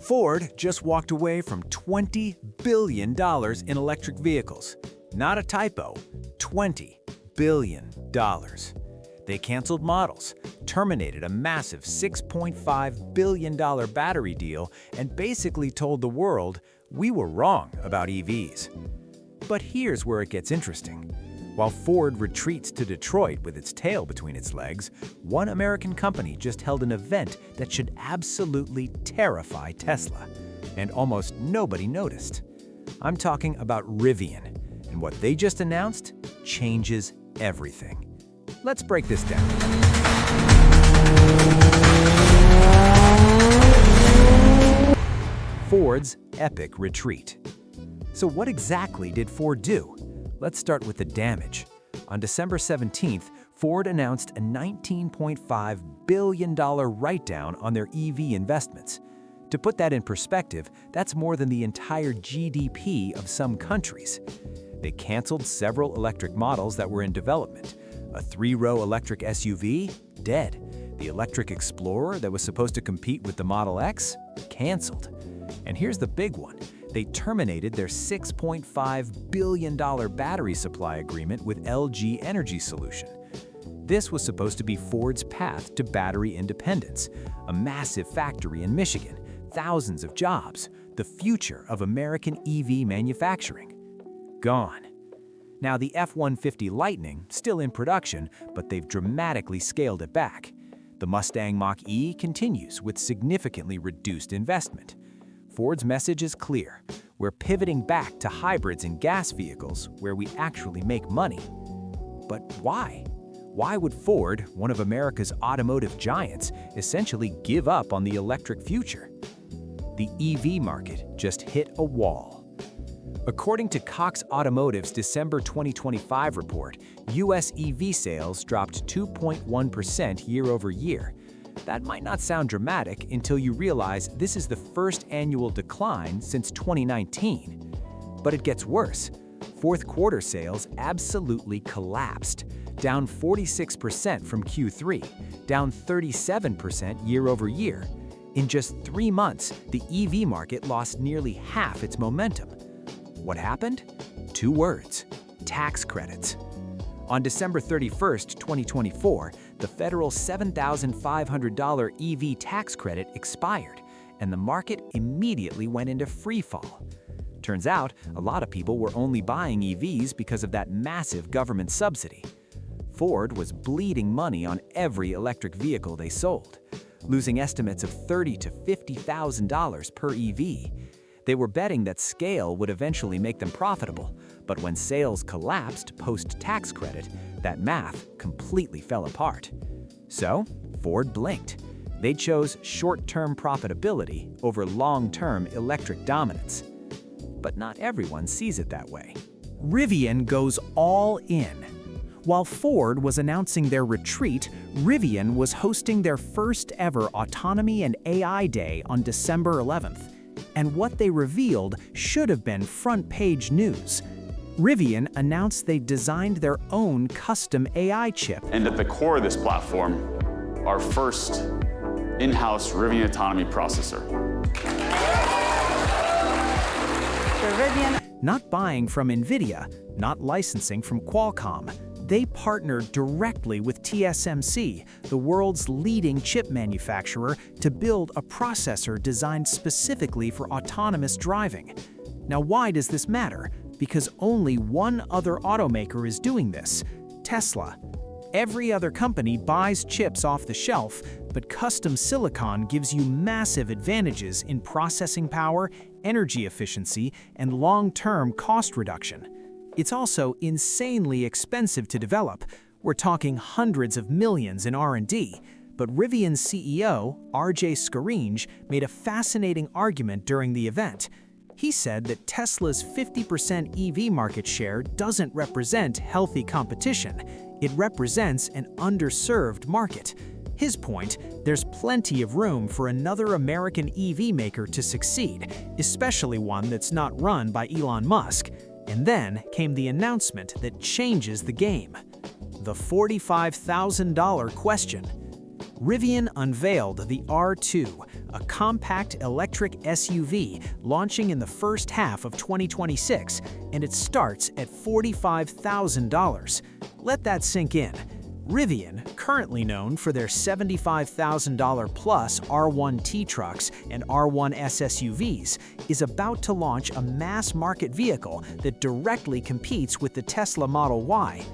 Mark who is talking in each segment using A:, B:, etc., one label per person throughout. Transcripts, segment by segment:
A: Ford just walked away from $20 billion in electric vehicles. Not a typo, $20 billion. They canceled models, terminated a massive $6.5 billion battery deal, and basically told the world we were wrong about EVs. But here's where it gets interesting. While Ford retreats to Detroit with its tail between its legs, one American company just held an event that should absolutely terrify Tesla. And almost nobody noticed. I'm talking about Rivian, and what they just announced changes everything. Let's break this down. Ford's epic retreat. So what exactly did Ford do? Let's start with the damage. On December 17th, Ford announced a $19.5 billion write-down on their EV investments. To put that in perspective, that's more than the entire GDP of some countries. They canceled several electric models that were in development. A 3-row electric SUV? Dead. The electric Explorer that was supposed to compete with the Model X? Canceled. And here's the big one. They terminated their $6.5 billion battery supply agreement with LG Energy Solution. This was supposed to be Ford's path to battery independence, a massive factory in Michigan, thousands of jobs, the future of American EV manufacturing. Gone. Now the F-150 Lightning, still in production, but they've dramatically scaled it back. The Mustang Mach-E continues with significantly reduced investment. Ford's message is clear. We're pivoting back to hybrids and gas vehicles where we actually make money. But why? Why would Ford, one of America's automotive giants, essentially give up on the electric future? The EV market just hit a wall. According to Cox Automotive's December 2025 report, US EV sales dropped 2.1% year over year. That might not sound dramatic until you realize this is the first annual decline since 2019. But it gets worse. Fourth quarter sales absolutely collapsed, down 46% from Q3, down 37% year over year. In just 3 months, the EV market lost nearly half its momentum. What happened? 2 words: tax credits. On December 31st, 2024, the federal $7,500 EV tax credit expired, and the market immediately went into freefall. Turns out, a lot of people were only buying EVs because of that massive government subsidy. Ford was bleeding money on every electric vehicle they sold, losing estimates of $30,000 to $50,000 per EV. They were betting that scale would eventually make them profitable, but when sales collapsed post-tax credit, that math completely fell apart. So, Ford blinked. They chose short-term profitability over long-term electric dominance. But not everyone sees it that way. Rivian goes all in. While Ford was announcing their retreat, Rivian was hosting their first ever Autonomy and AI Day on December 11th. And what they revealed should have been front-page news. Rivian announced they designed their own custom AI chip.
B: And at the core of this platform, our first in-house Rivian Autonomy processor.
A: Not buying from NVIDIA, not licensing from Qualcomm. They partnered directly with TSMC, the world's leading chip manufacturer, to build a processor designed specifically for autonomous driving. Now, why does this matter? Because only one other automaker is doing this: Tesla. Every other company buys chips off the shelf, but custom silicon gives you massive advantages in processing power, energy efficiency, and long-term cost reduction. It's also insanely expensive to develop. We're talking hundreds of millions in R&D. But Rivian's CEO, RJ Scaringe, made a fascinating argument during the event. He said that Tesla's 50% EV market share doesn't represent healthy competition. It represents an underserved market. His point: there's plenty of room for another American EV maker to succeed, especially one that's not run by Elon Musk. And then came the announcement that changes the game. The $45,000 question. Rivian unveiled the R2, a compact electric SUV launching in the first half of 2026, and it starts at $45,000. Let that sink in. Rivian, currently known for their $75,000 plus R1T trucks and R1S SUVs, is about to launch a mass-market vehicle that directly competes with the Tesla Model Y.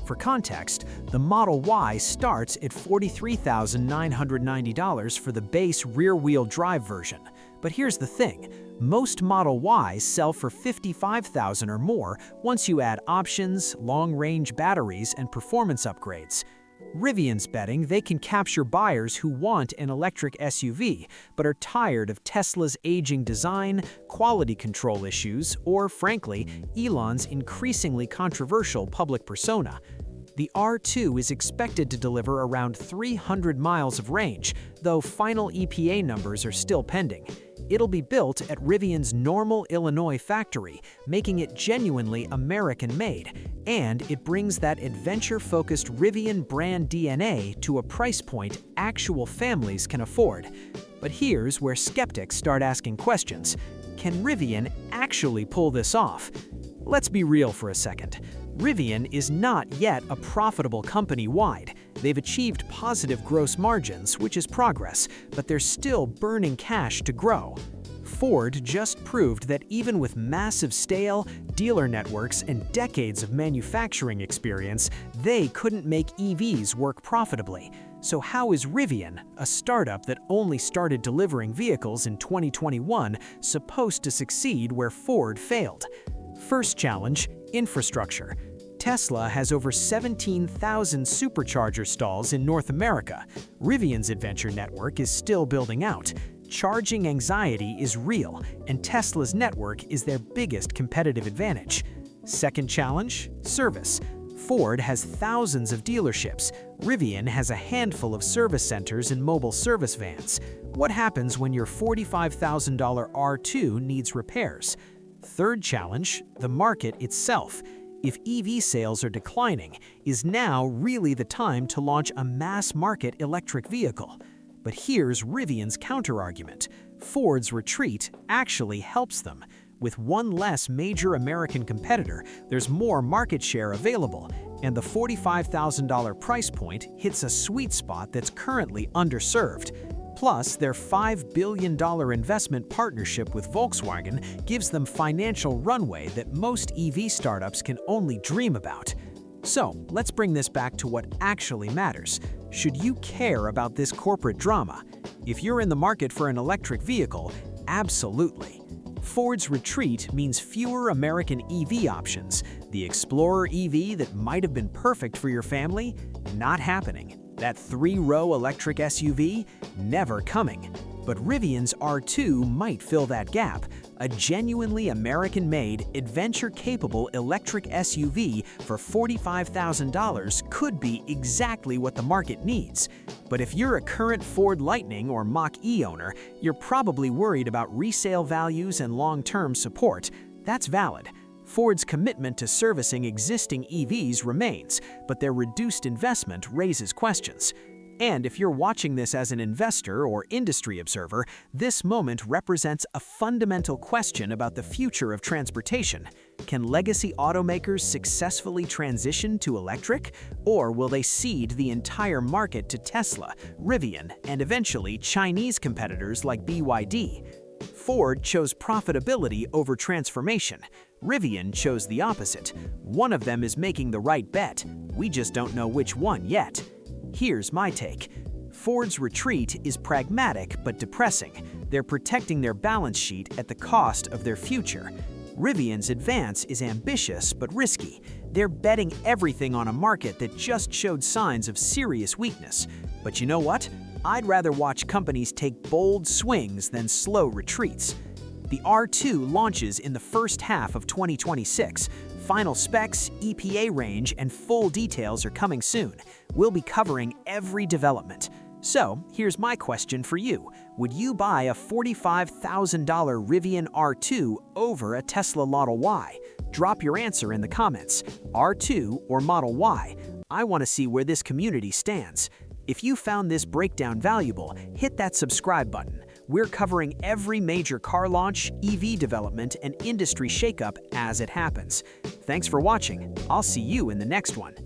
A: For context, the Model Y starts at $43,990 for the base rear-wheel drive version. But here's the thing, most Model Ys sell for $55,000 or more once you add options, long-range batteries, and performance upgrades. Rivian's betting they can capture buyers who want an electric SUV but are tired of Tesla's aging design, quality control issues, or, frankly, Elon's increasingly controversial public persona. The R2 is expected to deliver around 300 miles of range, though final EPA numbers are still pending. It'll be built at Rivian's Normal, Illinois factory, making it genuinely American-made, and it brings that adventure-focused Rivian brand DNA to a price point actual families can afford. But here's where skeptics start asking questions. Can Rivian actually pull this off? Let's be real for a second. Rivian is not yet a profitable company-wide. They've achieved positive gross margins, which is progress, but they're still burning cash to grow. Ford just proved that even with massive scale, dealer networks, and decades of manufacturing experience, they couldn't make EVs work profitably. So how is Rivian, a startup that only started delivering vehicles in 2021, supposed to succeed where Ford failed? First challenge, infrastructure. Tesla has over 17,000 supercharger stalls in North America. Rivian's adventure network is still building out. Charging anxiety is real, and Tesla's network is their biggest competitive advantage. Second challenge, service. Ford has thousands of dealerships. Rivian has a handful of service centers and mobile service vans. What happens when your $45,000 R2 needs repairs? Third challenge, the market itself. If EV sales are declining, is now really the time to launch a mass-market electric vehicle? But here's Rivian's counterargument. Ford's retreat actually helps them. With one less major American competitor, there's more market share available, and the $45,000 price point hits a sweet spot that's currently underserved. Plus, their $5 billion investment partnership with Volkswagen gives them financial runway that most EV startups can only dream about. So, let's bring this back to what actually matters. Should you care about this corporate drama? If you're in the market for an electric vehicle, absolutely. Ford's retreat means fewer American EV options. The Explorer EV that might have been perfect for your family? Not happening. That 3-row electric SUV? Never coming. But Rivian's R2 might fill that gap. A genuinely American-made, adventure-capable electric SUV for $45,000 could be exactly what the market needs. But if you're a current Ford Lightning or Mach-E owner, you're probably worried about resale values and long-term support. That's valid. Ford's commitment to servicing existing EVs remains, but their reduced investment raises questions. And if you're watching this as an investor or industry observer, this moment represents a fundamental question about the future of transportation. Can legacy automakers successfully transition to electric? Or will they cede the entire market to Tesla, Rivian, and eventually Chinese competitors like BYD? Ford chose profitability over transformation. Rivian chose the opposite. One of them is making the right bet. We just don't know which one yet. Here's my take. Ford's retreat is pragmatic but depressing. They're protecting their balance sheet at the cost of their future. Rivian's advance is ambitious but risky. They're betting everything on a market that just showed signs of serious weakness. But you know what? I'd rather watch companies take bold swings than slow retreats. The R2 launches in the first half of 2026. Final specs, EPA range, and full details are coming soon. We'll be covering every development. So, here's my question for you. Would you buy a $45,000 Rivian R2 over a Tesla Model Y? Drop your answer in the comments. R2 or Model Y? I want to see where this community stands. If you found this breakdown valuable, hit that subscribe button.
C: We're covering every major car launch, EV development, and industry shakeup as it happens. Thanks for watching. I'll see you in the next one.